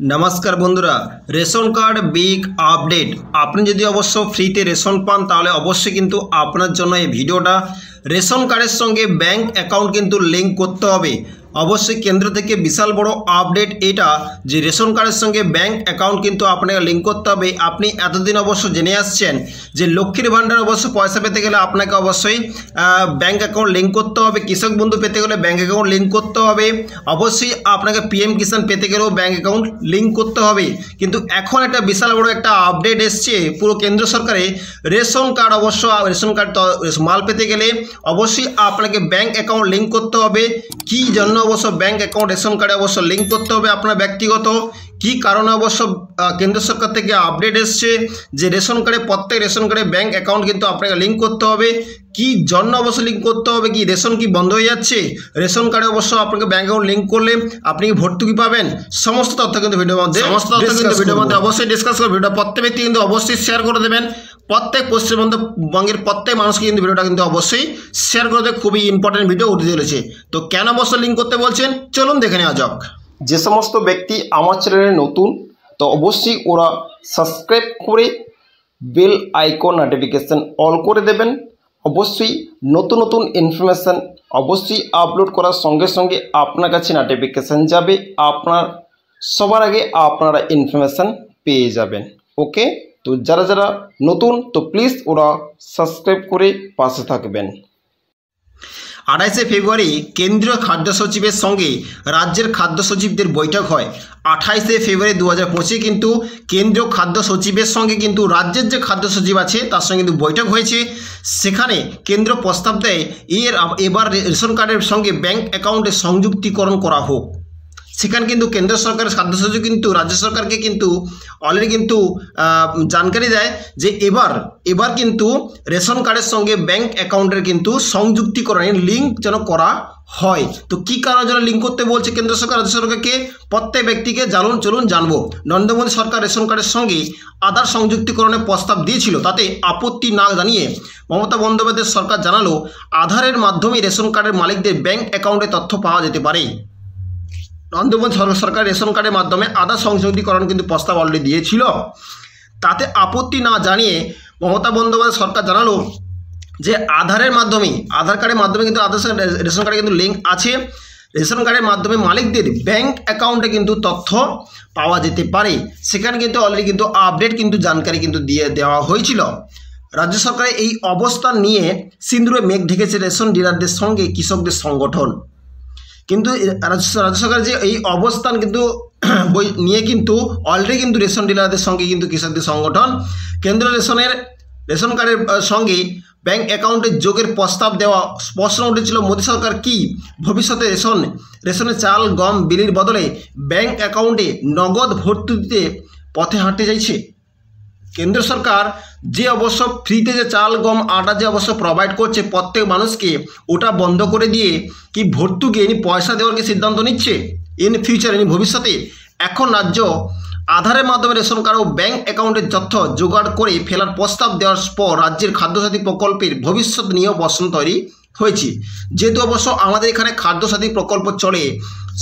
नमस्कार बंधुरा ration card big update आपनि यदि अवश्य फ्रीते रेशन पान ताहले अवश्य किन्तु आपनार जन्य এই ভিডিওটা रेशन कार्डের संगे बैंक अ্যাকাউন্ট किन्तु लिंक करते होबे अवश्य केंद्र থেকে বিশাল বড় আপডেট এটা যে রেশন কার্ডের সঙ্গে ব্যাংক অ্যাকাউন্ট কিন্তু আপনাকে লিংক করতে হবে। আপনি এতদিন অবশ্য জেনে আসছেন যে লক্ষ্মীর ভান্ডার অবশ্য পয়সা পেতে গেলে আপনাকে অবশ্যই ব্যাংক অ্যাকাউন্ট লিংক করতে হবে, কৃষক বন্ধু পেতে গেলে ব্যাংক অ্যাকাউন্ট লিংক করতে হবে, অবশ্যই আপনাকে পিএম কিষাণ পেতে গেলেও ব্যাংক অ্যাকাউন্ট লিংক করতে হবে। কিন্তু এখন একটা বিশাল বড় একটা আপডেট এসছে পুরো কেন্দ্র সরকারে রেশন কার্ড অবশ্য রেশন কার্ড মাল পেতে গেলে অবশ্যই আপনাকে ব্যাংক অ্যাকাউন্ট লিংক করতে হবে। কি জন্য অবশ্য ব্যাংক অ্যাকাউন্ট রেশন কার্ডে অবশ্য লিংক করতে হবে আপনার ব্যক্তিগত কি কারণে অবশ্য কেন্দ্র সরকার থেকে আপডেট এসছে যে রেশন কার্ডে প্রত্যেক রেশন কার্ডে ব্যাংক অ্যাকাউন্ট কিন্তু আপনাকে লিংক করতে হবে। কি জন্য অবশ্য লিংক করতে হবে, কি রেশন কি বন্ধ হয়ে যাচ্ছে, রেশন কার্ডে অবশ্য আপনাকে ব্যাংক অ্যাকাউন্ট লিংক করলে আপনি কি ভর্তুকি পাবেন, সমস্ত তথ্য কিন্তু ভিডিওর মধ্যে অবশ্যই ডিসকাস করব। ভিডিও প্রত্যেক ব্যক্তি কিন্তু অবশ্যই শেয়ার করে দেবেন, প্রত্যেক পশ্চিমবঙ্গের প্রত্যেক মানুষকে কিন্তু ভিডিওটা কিন্তু অবশ্যই শেয়ার করে দেবে। খুবই ইম্পর্টেন্ট ভিডিও উঠে চলেছে, তো কেন অবশ্য লিংক করতে বলছেন চলুন দেখে নেওয়া যাক। যে সমস্ত ব্যক্তি আমার চ্যানেলে নতুন তো অবশ্যই ওরা সাবস্ক্রাইব করে বেল আইকন নোটিফিকেশন অল করে দেবেন। অবশ্যই নতুন নতুন ইনফরমেশান অবশ্যই আপলোড করার সঙ্গে সঙ্গে আপনার কাছে নোটিফিকেশান যাবে, আপনার সবার আগে আপনারা ইনফরমেশান পেয়ে যাবেন। ওকে, তো যারা যারা নতুন তো প্লিজ ওরা সাবস্ক্রাইব করে পাশে থাকবেন। 28শে ফেব্রুয়ারি কেন্দ্রীয় খাদ্য সচিবের সঙ্গে রাজ্যের খাদ্য সচিবদের বৈঠক হয়। 28শে ফেব্রুয়ারি 2025 কিন্তু কেন্দ্রীয় খাদ্য সচিবের সঙ্গে কিন্তু রাজ্যের যে খাদ্য সচিব আছে তার সঙ্গে কিন্তু বৈঠক হয়েছে। সেখানে কেন্দ্র প্রস্তাব দেয় এবার রেশন কার্ডের সঙ্গে ব্যাংক অ্যাকাউন্টে সংযুক্তিকরণ করা হোক। সেখানে কিন্তু কেন্দ্র সরকারের খাদ্য সচিব কিন্তু রাজ্য সরকারকে কিন্তু অলরেডি কিন্তু জানকারি দেয় যে এবার কিন্তু রেশন কার্ডের সঙ্গে ব্যাংক অ্যাকাউন্টের কিন্তু সংযুক্তিকরণের লিঙ্ক যেন করা হয়। তো কী কারণে যেন লিঙ্ক করতে বলছে কেন্দ্র সরকার রাজ্য সরকারকে, প্রত্যেক ব্যক্তিকে চলুন জানবো। নরেন্দ্র মোদী সরকার রেশন কার্ডের সঙ্গে আধার সংযুক্তিকরণের প্রস্তাব দিয়েছিল, তাতে আপত্তি না জানিয়ে মমতা বন্দ্যোপাধ্যায় সরকার জানালো আধারের মাধ্যমে রেশন কার্ডের মালিকদের ব্যাংক অ্যাকাউন্টে তথ্য পাওয়া যেতে পারে। নরেন্দ্র মোদী সরকার রেশন কার্ডের মাধ্যমে আধার সংযুক্তিকরণ কিন্তু প্রস্তাব অলরেডি দিয়েছিল, তাতে আপত্তি না জানিয়ে মমতা বন্দ্যোপাধ্যায় সরকার জানালো যে আধার কার্ডের মাধ্যমে কিন্তু রেশন কার্ডে কিন্তু লিঙ্ক আছে, রেশন কার্ডের মাধ্যমে মালিকদের ব্যাংক অ্যাকাউন্টে কিন্তু তথ্য পাওয়া যেতে পারে। সেখানে কিন্তু অলরেডি কিন্তু আপডেট কিন্তু জানকারি কিন্তু দিয়ে দেওয়া হয়েছিল। রাজ্য সরকারের এই অবস্থান নিয়ে সিন্দুরে মেঘ ঢেকেছে রেশন ডিলারদের সঙ্গে কৃষকদের সংগঠন। কিন্তু রাজ্য সরকারের যে এই অবস্থান কিন্তু নিয়ে কিন্তু অলরেডি কিন্তু রেশন ডিলারদের সঙ্গে কিন্তু কৃষকদের সংগঠন কেন্দ্র রেশন কার্ডের সঙ্গে ব্যাংক অ্যাকাউন্টে যোগের প্রস্তাব দেওয়া প্রশ্ন উঠেছিল মোদী সরকার কি ভবিষ্যতে রেশনে চাল গম বিলির বদলে ব্যাংক অ্যাকাউন্টে নগদ ভর্তি দিতে পথে হাঁটতে চাইছে। কেন্দ্র সরকার যে অবশ্য ফ্রিতে যে চাল গম আটা যে অবশ্য প্রোভাইড করছে প্রত্যেক মানুষকে, ওটা বন্ধ করে দিয়ে কি ভর্তুকি পয়সা দেওয়ার কি সিদ্ধান্ত নিচ্ছে ইন ফিউচার ভবিষ্যতে। এখন রাজ্য আধারের মাধ্যমে রেশন কার্ড ও ব্যাংক অ্যাকাউন্টের তথ্য জোগাড় করে ফেলার প্রস্তাব দেওয়ার পর রাজ্যের খাদ্যসাথী প্রকল্পের ভবিষ্যৎ নিয়েও প্রশ্ন তৈরি হয়েছে। যেহেতু অবশ্য আমাদের এখানে খাদ্যসাথী প্রকল্প চলে,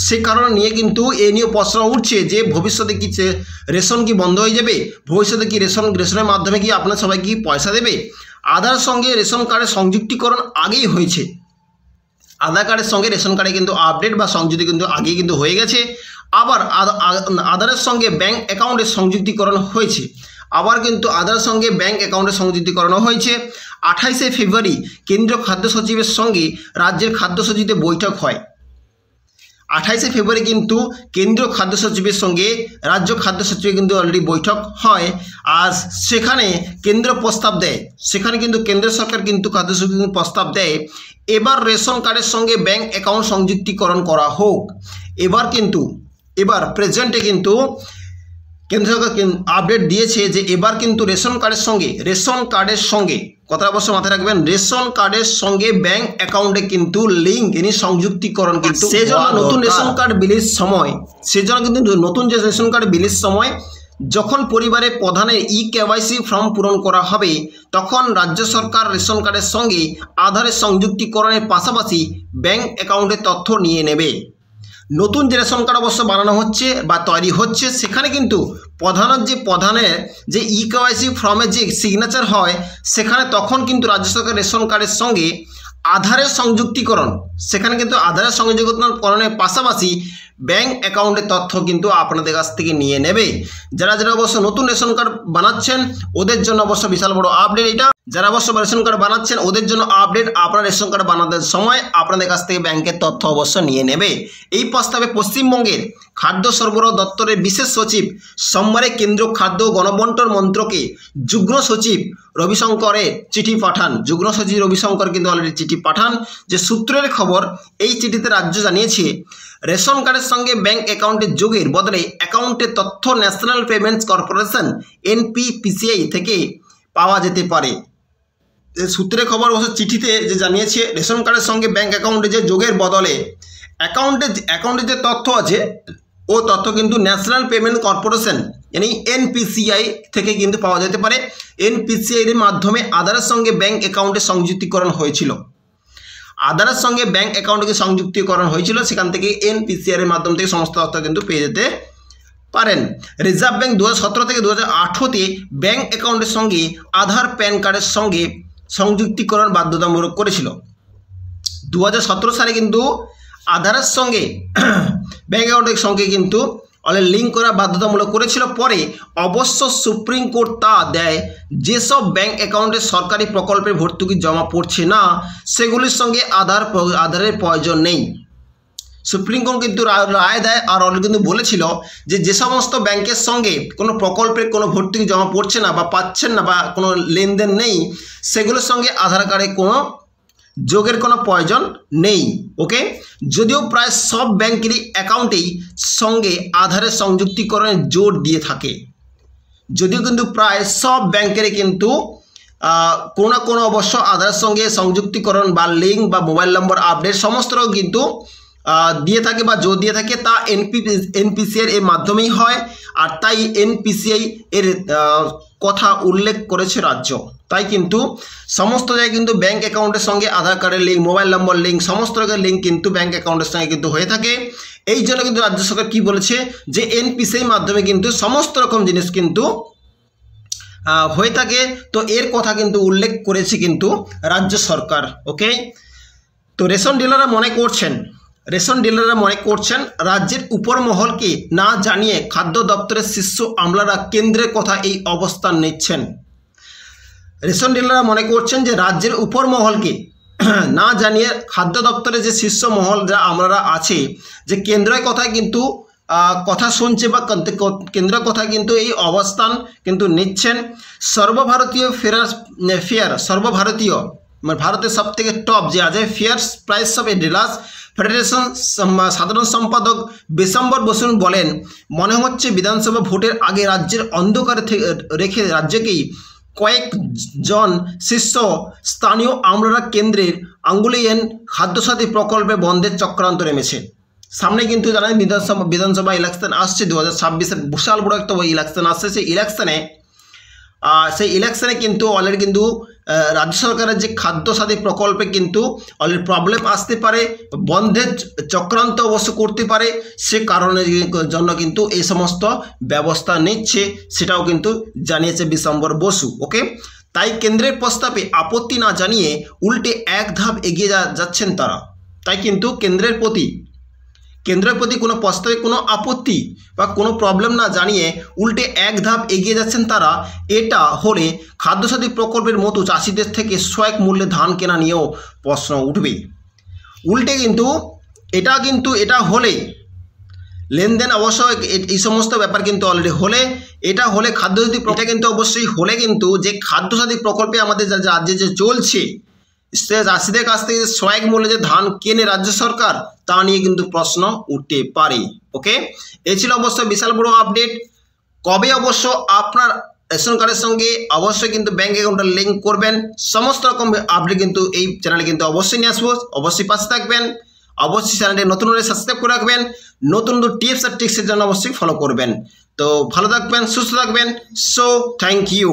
সে কারণে নিয়ে কিন্তু এ নিয়ে প্রশ্ন উঠছে যে ভবিষ্যতে কি রেশন কি বন্ধ হয়ে যাবে, ভবিষ্যতে কি রেশনের মাধ্যমে কি আপনার সবাই কি পয়সা দেবে। আধার সঙ্গে রেশন কার্ডের সংযুক্তিকরণ আগেই হয়েছে, আধার কার্ডের সঙ্গে রেশন কার্ডে কিন্তু আপডেট বা সংযুক্তি কিন্তু আগেই কিন্তু হয়ে গেছে। আবার আধারের সঙ্গে ব্যাংক অ্যাকাউন্টের সংযুক্তিকরণ হয়েছে, আবার কিন্তু আধার সঙ্গে ব্যাংক অ্যাকাউন্টের সংযুক্তিকরণ হয়েছে। 28শে ফেব্রুয়ারি কেন্দ্রীয় খাদ্য সচিবের সঙ্গে রাজ্যের খাদ্য সচিবদের বৈঠক হয়। 28শে ফেব্রুয়ারি কিন্তু কেন্দ্রীয় খাদ্য সচিবের সঙ্গে রাজ্য খাদ্য সচিবের কিন্তু অলরেডি বৈঠক হয়। আর সেখানে কেন্দ্র প্রস্তাব দেয়, সেখানে কিন্তু কেন্দ্র সরকার কিন্তু খাদ্য সচিব প্রস্তাব দেয় এবার রেশন কার্ডের সঙ্গে ব্যাংক অ্যাকাউন্ট সংযুক্তিকরণ করা হোক। এবার প্রেজেন্টে কিন্তু কেন্দ্র সরকার আপডেট দিয়েছে যে এবার কিন্তু রেশন কার্ডের সঙ্গে কথা অবশ্য মাথায় রাখবেন, রেশন কার্ডের সঙ্গে ব্যাংক অ্যাকাউন্টে কিন্তু লিঙ্ক সংযুক্তিকরণ কিন্তু সেজন্য নতুন রেশন কার্ড বিলির সময় যখন পরিবারের প্রধানের KYC ফর্ম পূরণ করা হবে তখন রাজ্য সরকার রেশন কার্ডের সঙ্গে আধারের সংযুক্তিকরণের পাশাপাশি ব্যাংক অ্যাকাউন্টের তথ্য নিয়ে নেবে। নতুন যে রেশন কার্ড অবশ্য বানানো হচ্ছে বা তৈরি হচ্ছে, সেখানে কিন্তু প্রধানের যে ইকেওয়াইসি ফর্মে যে সিগনেচার হয়, সেখানে তখন কিন্তু রাজ্য সরকার রেশন কার্ডের সঙ্গে আধারের সংযুক্তিকরণ, সেখানে কিন্তু আধারের সংযুক্তিকরণের পাশাপাশি ব্যাঙ্ক অ্যাকাউন্টের তথ্য কিন্তু আপনাদের কাছ থেকে নিয়ে নেবে। যারা অবশ্য নতুন রেশন কার্ড বানাচ্ছেন ওদের জন্য অবশ্য বিশাল বড় আপডেট এটা। যারা অবশ্য রেশন কার্ড বানাচ্ছেন ওদের জন্য আপডেট, আপনার রেশন কার্ড বানানোর সময় আপনাদের কাছ থেকে ব্যাংকের তথ্য অবশ্য নিয়ে নেবে। এই প্রস্তাবে পশ্চিমবঙ্গের খাদ্য সরবরাহ দপ্তরের বিশেষ সচিব সোমবারে কেন্দ্রীয় খাদ্য ও গণবন্টন মন্ত্রকে যুগ্ম সচিব রবিশঙ্করের চিঠি পাঠান। যুগ্ম সচিব রবিশঙ্কর কিন্তু অলরেডি চিঠি পাঠান। যে সূত্রের খবর, এই চিঠিতে রাজ্য জানিয়েছে রেশন কার্ডের সঙ্গে ব্যাংক অ্যাকাউন্টের যোগের বদলে অ্যাকাউন্টের তথ্য ন্যাশনাল পেমেন্টস কর্পোরেশন এনপিপিসিআই থেকে পাওয়া যেতে পারে। সূত্রের খবর অবশ্য চিঠিতে যে জানিয়েছে রেশন কার্ডের সঙ্গে ব্যাংক অ্যাকাউন্টে যে যোগের বদলে অ্যাকাউন্টে যে তথ্য আছে ও তথ্য কিন্তু ন্যাশনাল পেমেন্ট কর্পোরেশন মানে এনপিসিআই থেকে কিন্তু পাওয়া যেতে পারে। এনপিসিআই এর মাধ্যমে আধারের সঙ্গে ব্যাংক অ্যাকাউন্টে সংযুক্তিকরণ হয়েছিল, আধারের সঙ্গে ব্যাংক অ্যাকাউন্টকে সংযুক্তিকরণ হয়েছিল, সেখান থেকে এনপিসিআই এর মাধ্যম থেকে সমস্ত তথ্য কিন্তু পেয়ে যেতে পারেন। রিজার্ভ ব্যাংক 2017 থেকে 2018-তে ব্যাংক অ্যাকাউন্টের সঙ্গে আধার প্যান কার্ডের সঙ্গে সংযুক্তিকরণ বাধ্যতামূলক করেছিল। 2017 সালে কিন্তু আধারের সঙ্গে ব্যাংক অ্যাকাউন্টের সঙ্গে কিন্তু অলরেডি লিঙ্ক করা বাধ্যতামূলক করেছিল। পরে অবশ্য সুপ্রিম কোর্ট তা দেয় যেসব ব্যাংক অ্যাকাউন্টে সরকারি প্রকল্পের ভর্তুকি জমা পড়ছে না সেগুলির সঙ্গে আধারের প্রয়োজন নেই। সুপ্রিম কোর্ট কিন্তু রায় দেয় আর অলরেডি কিন্তু বলেছিল যে সমস্ত ব্যাংকের সঙ্গে কোনো প্রকল্পের কোনো ভর্তুকি জমা পড়ছে না বা পাচ্ছেন না বা কোনো লেনদেন নেই, সেগুলোর সঙ্গে আধার কার্ডে কোনো যোগের কোনো প্রয়োজন নেই। ওকে, যদিও প্রায় সব ব্যাংকেরই অ্যাকাউন্টেই সঙ্গে আধারের সংযুক্তিকরণের জোর দিয়ে থাকে, যদিও কিন্তু প্রায় সব ব্যাংকেরই কিন্তু কোনো না কোনো অবশ্য আধারের সঙ্গে সংযুক্তিকরণ বা লিঙ্ক বা মোবাইল নম্বর আপডেট সমস্তটাও কিন্তু দিয়ে থাকে বা জোর দিয়ে থাকে, তা এনপিসিআই এর মাধ্যমেই হয়। আর তাই এনপিসিআই এর কথা উল্লেখ করেছে রাজ্য। তাই কিন্তু সমস্ত জায়গায় কিন্তু ব্যাংক অ্যাকাউন্টের সঙ্গে আধার কার্ডের লিঙ্ক, মোবাইল নম্বর লিঙ্ক, সমস্ত রকমের লিঙ্ক কিন্তু ব্যাংক অ্যাকাউন্টের সঙ্গে কিন্তু হয়ে থাকে। এই জন্য কিন্তু রাজ্য সরকার কী বলেছে যে এনপিসিআই মাধ্যমে কিন্তু সমস্ত রকম জিনিস কিন্তু হয়ে থাকে। তো এর কথা কিন্তু উল্লেখ করেছে কিন্তু রাজ্য সরকার। ওকে, তো রেশন ডিলাররা মনে করছেন রাজ্যের উপর মহলকে না জানিয়ে খাদ্য দপ্তরের শীর্ষ আমলারা কেন্দ্রের কথা এই অবস্থান নিচ্ছেন। রেশন ডিলাররা মনে করছেন যে রাজ্যের উপর মহলকে না জানিয়ে খাদ্য দপ্তরের যে শীর্ষ মহল যা আমলারা আছে, যে কেন্দ্রের কথায় কিন্তু কথা শুনছে বা কেন্দ্রের কথায় কিন্তু এই অবস্থান কিন্তু নিচ্ছেন। সর্বভারতীয় সর্বভারতীয় মানে ভারতের সব থেকে টপ যে আছে fair price of dealers federation সাধারণ সম্পাদক বিশ্বম্বর বসু বলেন, মনে হচ্ছে বিধানসভা ভোটের আগে রাজ্যের অন্ধকারে রেখে রাজ্যকেই কয়েকজন শীর্ষ স্থানীয় আমলারা কেন্দ্রের আঙ্গুলিয়ান খাদ্যসাথী প্রকল্পে বন্ধের চক্রান্ত নেমেছে। সামনে কিন্তু জানেন বিধানসভা ইলেকশন আসছে, 2026-এর বিশাল বড় একটা ইলেকশন আসছে। সেই ইলেকশনে কিন্তু অলরেডি কিন্তু রাজ্য সরকারের যে খাদ্যসাথী প্রকল্পে কিন্তু অলরেডি প্রবলেম আসতে পারে, বন্ধের চক্রান্ত অবশ্য করতে পারে, সে কারণের জন্য কিন্তু এই সমস্ত ব্যবস্থা নিচ্ছে, সেটাও কিন্তু জানিয়েছে বিশ্বম্বর বসু। ওকে, তাই কেন্দ্রের প্রস্তাবে আপত্তি না জানিয়ে উল্টে এক ধাপ এগিয়ে যাচ্ছেন তারা। তাই কিন্তু কেন্দ্রের প্রতি কোনো প্রস্তাবে কোনো আপত্তি বা কোনো প্রবলেম না জানিয়ে উল্টে এক ধাপ এগিয়ে যাচ্ছেন তারা। এটা হলে খাদ্যসাথী প্রকল্পের মতো চাষিদের থেকে সহায়ক মূল্যে ধান কেনা নিয়েও প্রশ্ন উঠবে। উল্টে কিন্তু এটা হলে লেনদেন অবশ্যই এই সমস্ত ব্যাপার কিন্তু অলরেডি হলে খাদ্যসাথী এটা কিন্তু অবশ্যই হলে কিন্তু যে খাদ্যসাথী প্রকল্পে আমাদের রাজ্যে যে চলছে, চাষিদের কাছ থেকে সহায়ক মূল্যে যে ধান কেনে রাজ্য সরকার, তা নিয়ে কিন্তু প্রশ্ন উঠতে পারে। ওকে, এই ছিল অবশ্যই বিশাল বড় আপডেট। কবে অবশ্য আপনার রেশন কার্ডের সঙ্গে অবশ্যই কিন্তু ব্যাঙ্ক অ্যাকাউন্টের লিঙ্ক করবেন, সমস্ত রকম আপডেট কিন্তু এই চ্যানেলে কিন্তু অবশ্যই নিয়ে আসবো। অবশ্যই পাশে থাকবেন, অবশ্যই চ্যানেলটি নতুন হলে সাবস্ক্রাইব করে রাখবেন, নতুন টিপস আর ট্রিক্সের জন্য অবশ্যই ফলো করবেন। তো ভালো থাকবেন, সুস্থ থাকবেন। So thank you.